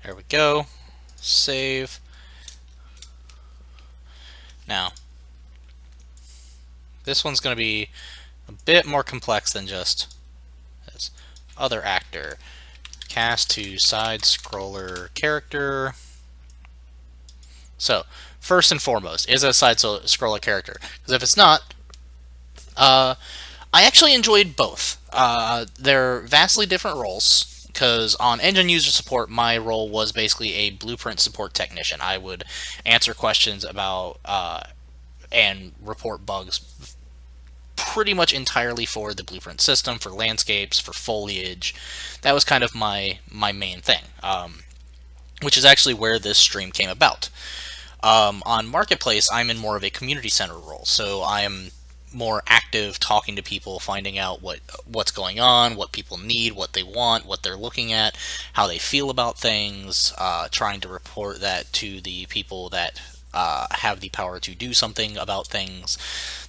There we go. Save. Now, this one's going to be a bit more complex than just this. Other actor. Cast to side scroller character. So, first and foremost, is it a side scroller character? Because if it's not, I actually enjoyed both. They're vastly different roles. Because on engine user support, my role was basically a blueprint support technician. I would answer questions about and report bugs pretty much entirely for the blueprint system, for landscapes, for foliage. That was kind of my main thing, which is actually where this stream came about. On Marketplace, I'm in more of a community center role, so I am more active, talking to people, finding out what's going on, what people need, what they want, what they're looking at, how they feel about things, trying to report that to the people that have the power to do something about things,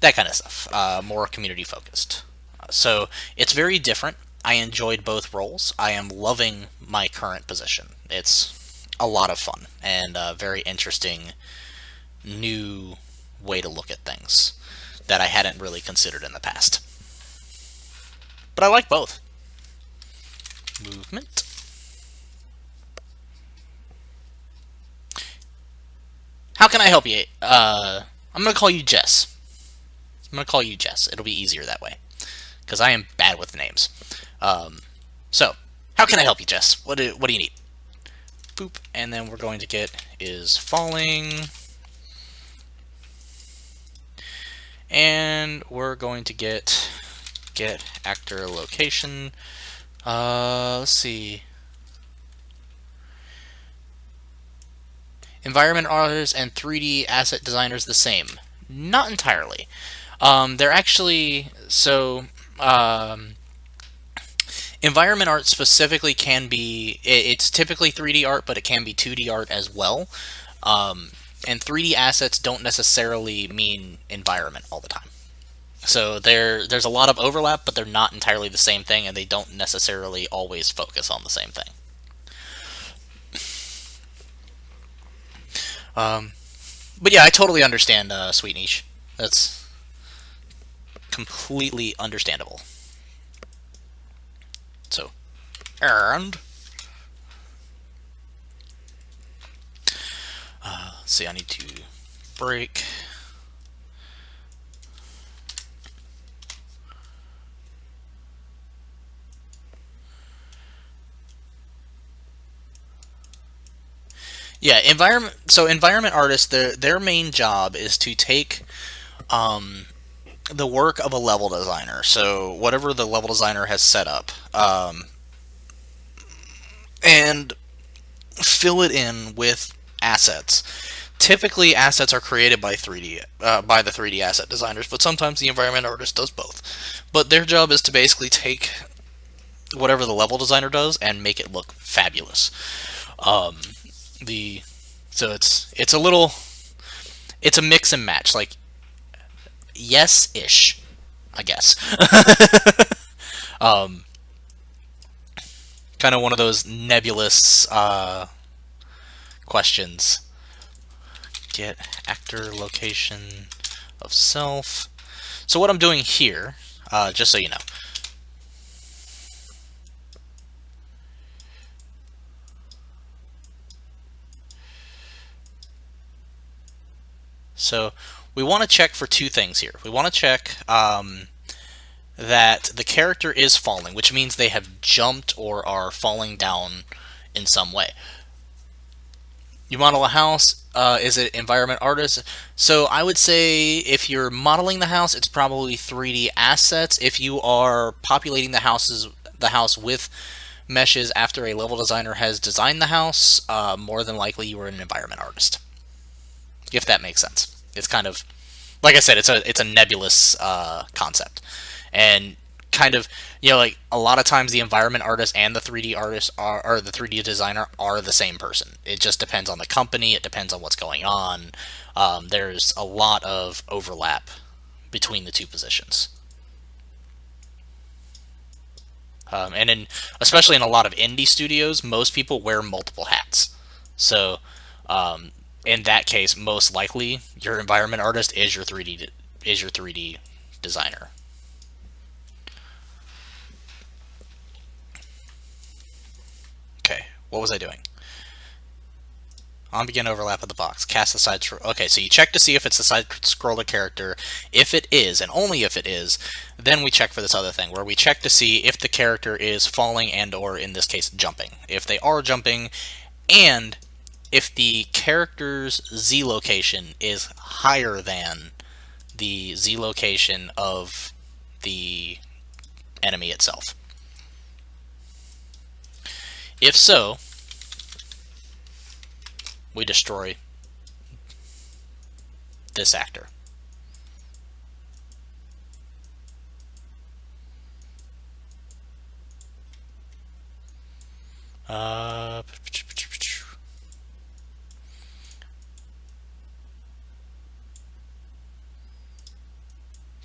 that kind of stuff. More community focused. So it's very different. I enjoyed both roles. I am loving my current position. It's a lot of fun and a very interesting new way to look at things that I hadn't really considered in the past. But I like both. Movement. How can I help you? I'm going to call you Jess. I'm going to call you Jess. It'll be easier that way. Because I am bad with names. So, how can I help you, Jess? What do you need? Boop. And then we're going to get is falling. And we're going to get actor location. Let's see. Environment artists and 3D asset designers the same? Not entirely. They're actually so. Environment art specifically can be. It's typically 3D art, but it can be 2D art as well. And 3D assets don't necessarily mean environment all the time. So there's a lot of overlap, but they're not entirely the same thing, and they don't necessarily always focus on the same thing. But yeah, I totally understand Sweet Niche. That's completely understandable. So, and let's see, I need to break. Yeah, environment. So environment artists, their main job is to take the work of a level designer. So whatever the level designer has set up, and fill it in with assets. Typically, assets are created by by the 3D asset designers, but sometimes the environment artist does both. But their job is to basically take whatever the level designer does and make it look fabulous. Um, the so it's a little it's a mix and match, like yes ish, I guess. um, Kind of one of those nebulous questions. Get actor location of self. So what I'm doing here, just so you know, so we want to check for two things here. We want to check that the character is falling, which means they have jumped or are falling down in some way. You model a house, is it environment artist? So I would say if you're modeling the house, it's probably 3D assets. If you are populating the house with meshes after a level designer has designed the house, more than likely you are an environment artist. If that makes sense. It's kind of, like I said, it's a nebulous concept, and kind of, like a lot of times the environment artist and the 3D artist or the 3D designer are the same person. It just depends on the company. It depends on what's going on. There's a lot of overlap between the two positions. Especially in a lot of indie studios, most people wear multiple hats. So in that case, most likely your environment artist is your 3D designer. Okay, what was I doing? On begin overlap of the box. Cast the side scroll. Okay, so you check to see if it's the side scroller character. If it is, and only if it is, then we check for this other thing, where we check to see if the character is falling and or, in this case, jumping. If they are jumping, and if the character's Z location is higher than the Z location of the enemy itself. If so, we destroy this actor.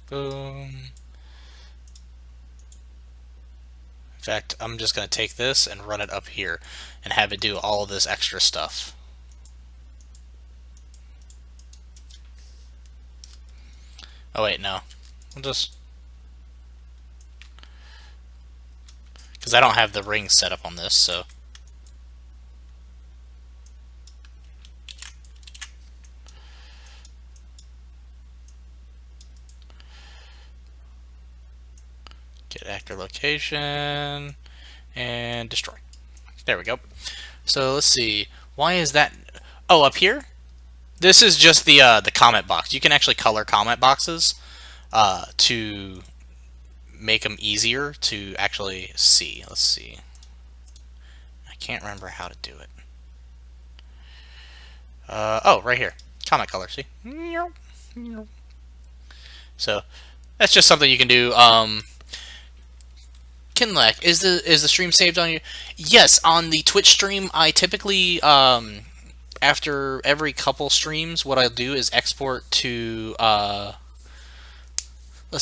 Boom. In fact, I'm just going to take this and run it up here and have it do all of this extra stuff. Oh wait, no. We'll just... because I don't have the ring set up on this, so... get actor location and destroy. There we go. So let's see. Why is that? Oh, up here? This is just the comment box. You can actually color comment boxes to make them easier to actually see. Let's see. I can't remember how to do it. Oh, right here. Comment color. See? So that's just something you can do. Kinlek, is the stream saved on you? Yes, on the Twitch stream, I typically after every couple streams, what I'll do is export to let's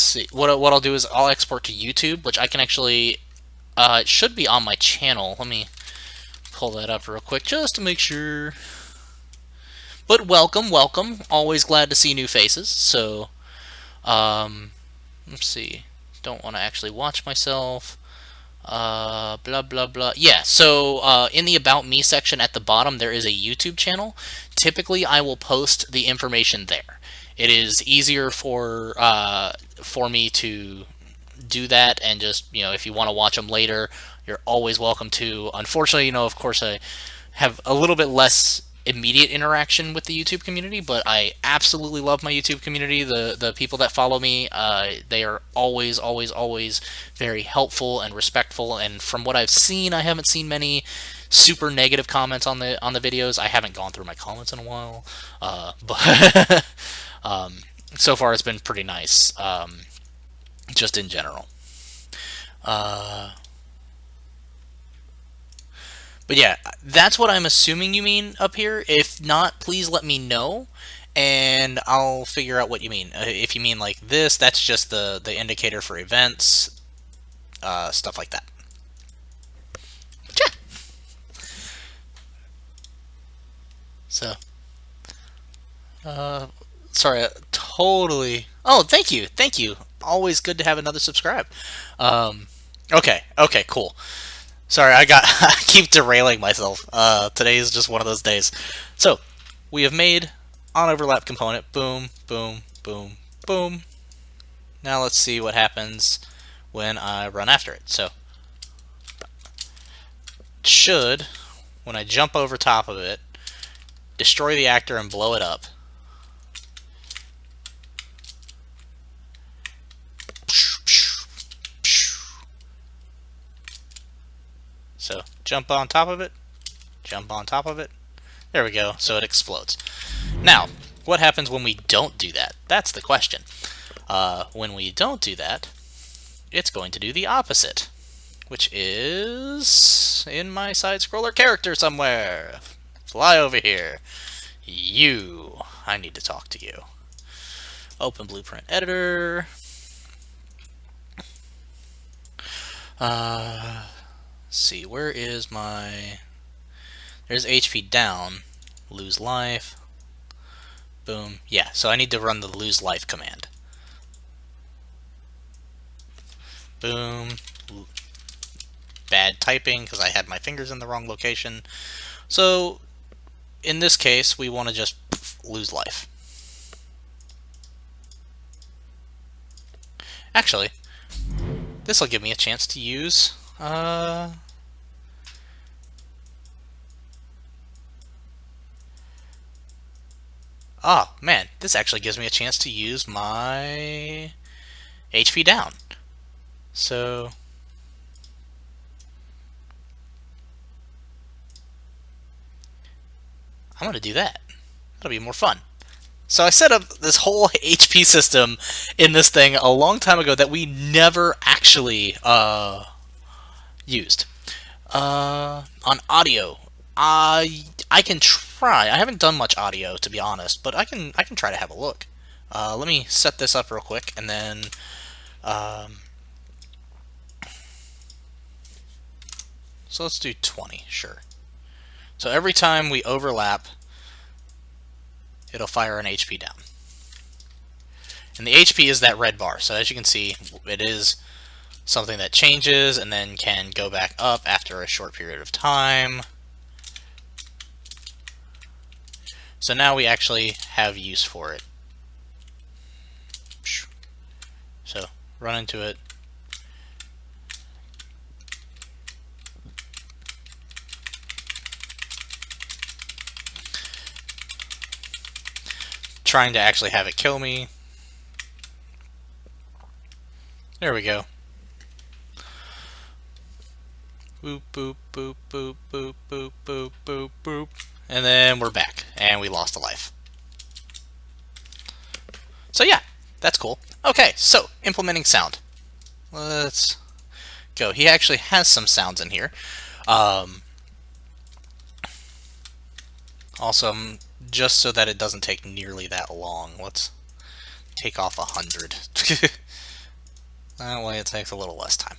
see. What I'll do is I'll export to YouTube, which I can actually it should be on my channel. Let me pull that up real quick just to make sure. But welcome. Always glad to see new faces. So let's see. Don't want to actually watch myself. Blah blah blah. Yeah, so in the About Me section at the bottom, there is a YouTube channel. Typically, I will post the information there. It is easier for me to do that, and just, if you want to watch them later, you're always welcome to. Unfortunately, of course, I have a little bit less immediate interaction with the YouTube community, but I absolutely love my YouTube community. The people that follow me, they are always very helpful and respectful, and from what I've seen, I haven't seen many super negative comments on the videos. I haven't gone through my comments in a while, but so far it's been pretty nice, just in general. But yeah, that's what I'm assuming you mean up here. If not, please let me know, and I'll figure out what you mean. If you mean like this, that's just the indicator for events, stuff like that. Yeah. So, sorry, totally. Oh, thank you. Always good to have another subscribe. Okay, cool. Sorry, I keep derailing myself. Today is just one of those days. So, we have made on overlap component. Boom, boom, boom, boom. Now let's see what happens when I run after it. So, should, when I jump over top of it, destroy the actor and blow it up. So, jump on top of it, jump on top of it. There we go, so it explodes. Now, what happens when we don't do that? That's the question. When we don't do that, it's going to do the opposite, which is in my SideScroller character somewhere. Fly over here. I need to talk to you. Open Blueprint Editor. Let's see, where is my... There's HP down. Lose life. Boom. Yeah, so I need to run the lose life command. Boom. Bad typing because I had my fingers in the wrong location. So in this case, we want to just lose life. Actually, this will give me a chance to use oh man, this actually gives me a chance to use my HP down. So I'm going to do that. That'll be more fun. So I set up this whole HP system in this thing a long time ago that we never actually used. On audio, I can try. I haven't done much audio, to be honest, but I can try to have a look. Let me set this up real quick, and then so let's do 20, sure. So every time we overlap, it'll fire an HP down. And the HP is that red bar. So as you can see, it is something that changes and then can go back up after a short period of time. So now we actually have use for it. So run into it. Trying to actually have it kill me. There we go. Boop, boop, boop, boop, boop, boop, boop, boop, boop. And then we're back, and we lost a life. So yeah, that's cool. Okay, so implementing sound. Let's go. He actually has some sounds in here. Also, just so that it doesn't take nearly that long, let's take off 100. That way it takes a little less time.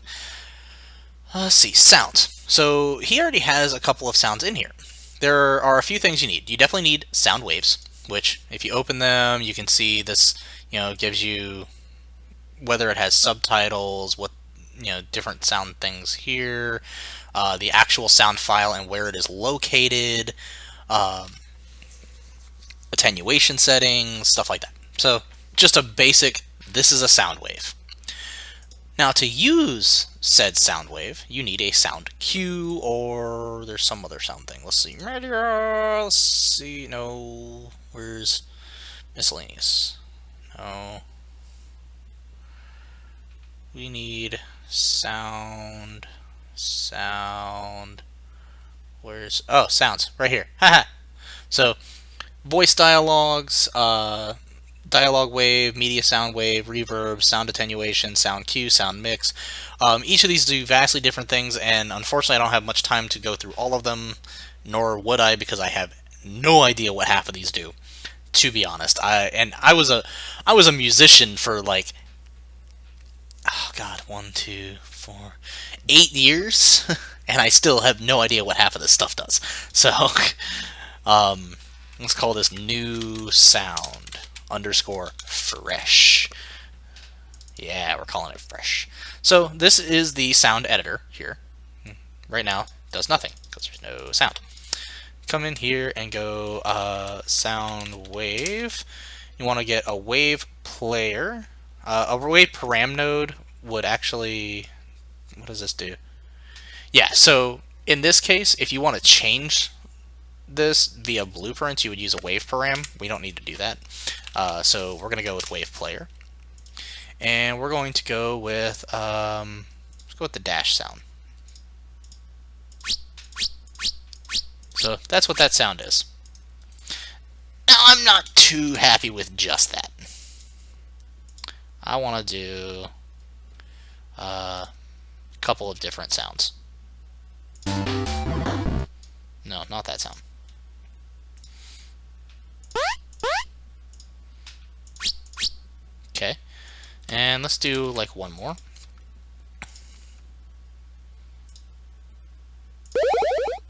Let's see, sounds. So he already has a couple of sounds in here. There are a few things you need. You definitely need sound waves, which if you open them, you can see this, gives you whether it has subtitles, what, different sound things here, the actual sound file and where it is located, attenuation settings, stuff like that. So just a basic, this is a sound wave. Now to use said sound wave, you need a sound cue, or there's some other sound thing. Let's see. Let's see. No. Where's miscellaneous? No. We need sound. Where's... Oh, sounds. Right here. Haha. So, voice dialogues, dialogue wave, media sound wave, reverb, sound attenuation, sound cue, sound mix. Each of these do vastly different things, and unfortunately I don't have much time to go through all of them, nor would I, because I have no idea what half of these do, to be honest. I was a musician for like, oh god, 8 years, and I still have no idea what half of this stuff does. So, let's call this new sound _ fresh. Yeah, we're calling it fresh. So this is the sound editor here. Right now, it does nothing because there's no sound. Come in here and go sound wave. You want to get a wave player. A wave param node would actually... What does this do? Yeah, so in this case, if you want to change this via blueprints, you would use a wave param. We don't need to do that. So we're going to go with wave player. And we're going to go with, let's go with the dash sound. So that's what that sound is. Now I'm not too happy with just that. I want to do a couple of different sounds. No, not that sound. Okay, and let's do like one more.